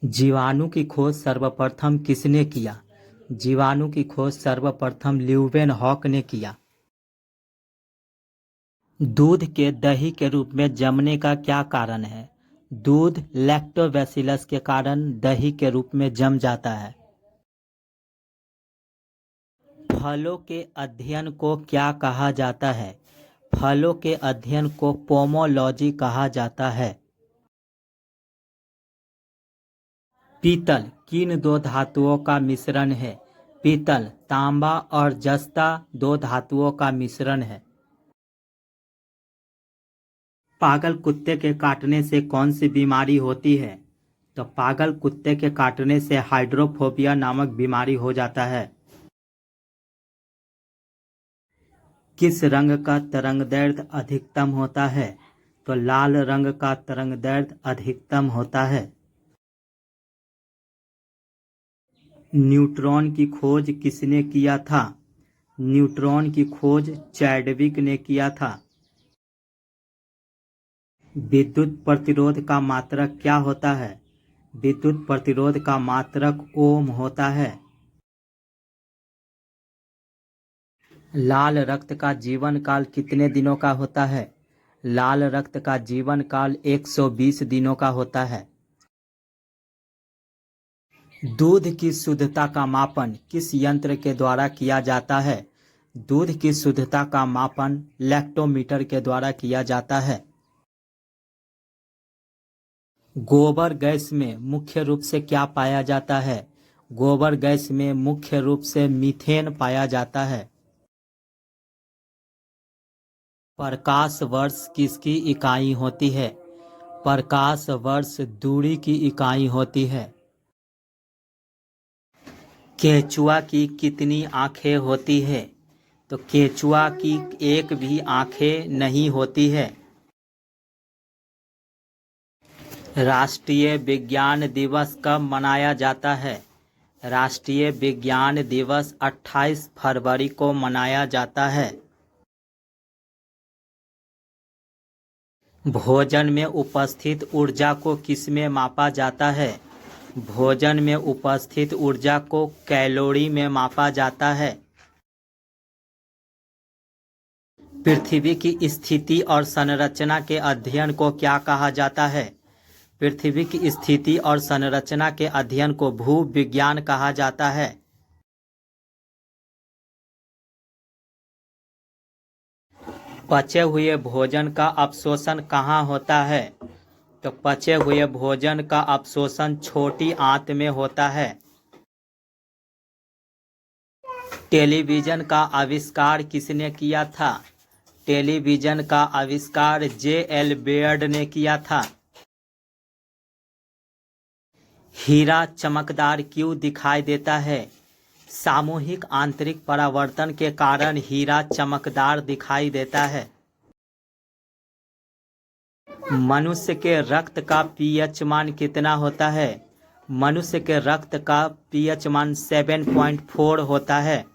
जीवाणु की खोज सर्वप्रथम किसने किया? जीवाणु की खोज सर्वप्रथम ल्यूवेनहॉक ने किया। दूध के दही के रूप में जमने का क्या कारण है? दूध लैक्टोबैसिलस के कारण दही के रूप में जम जाता है। फलों के अध्ययन को क्या कहा जाता है? फलों के अध्ययन को पोमोलॉजी कहा जाता है। पीतल किन दो धातुओं का मिश्रण है? पीतल तांबा और जस्ता दो धातुओं का मिश्रण है। पागल कुत्ते के काटने से कौन सी बीमारी होती है? तो पागल कुत्ते के काटने से हाइड्रोफोबिया नामक बीमारी हो जाता है। किस रंग का तरंगदैर्ध्य अधिकतम होता है? तो लाल रंग का तरंगदैर्ध्य अधिकतम होता है। न्यूट्रॉन की खोज किसने किया था? न्यूट्रॉन की खोज चैडविक ने किया था। विद्युत प्रतिरोध का मात्रक क्या होता है? विद्युत प्रतिरोध का मात्रक ओम होता है। लाल रक्त का जीवन काल कितने दिनों का होता है? लाल रक्त का जीवन काल 120 दिनों का होता है। दूध की शुद्धता का मापन किस यंत्र के द्वारा किया जाता है? दूध की शुद्धता का मापन लैक्टोमीटर के द्वारा किया जाता है। गोबर गैस में मुख्य रूप से क्या पाया जाता है? गोबर गैस में मुख्य रूप से मीथेन पाया जाता है। प्रकाश वर्ष किसकी इकाई होती है? प्रकाश वर्ष दूरी की इकाई होती है। केंचुआ की कितनी आंखें होती है? तो केंचुआ की एक भी आंखें नहीं होती है। राष्ट्रीय विज्ञान दिवस कब मनाया जाता है? राष्ट्रीय विज्ञान दिवस 28 फरवरी को मनाया जाता है। भोजन में उपस्थित ऊर्जा को किसमें मापा जाता है? भोजन में उपस्थित ऊर्जा को कैलोरी में मापा जाता है। पृथ्वी की स्थिति और संरचना के अध्ययन को क्या कहा जाता है? पृथ्वी की स्थिति और संरचना के अध्ययन को भूविज्ञान कहा जाता है। पचे हुए भोजन का अपशोषण कहाँ होता है? तो पचे हुए भोजन का अपशोषण छोटी आंत में होता है। टेलीविजन का आविष्कार किसने किया था? टेलीविजन का आविष्कार J.L. बेयर्ड ने किया था। हीरा चमकदार क्यों दिखाई देता है? सामूहिक आंतरिक परावर्तन के कारण हीरा चमकदार दिखाई देता है। मनुष्य के रक्त का पीएच मान कितना होता है? मनुष्य के रक्त का पीएच मान 7.4 होता है।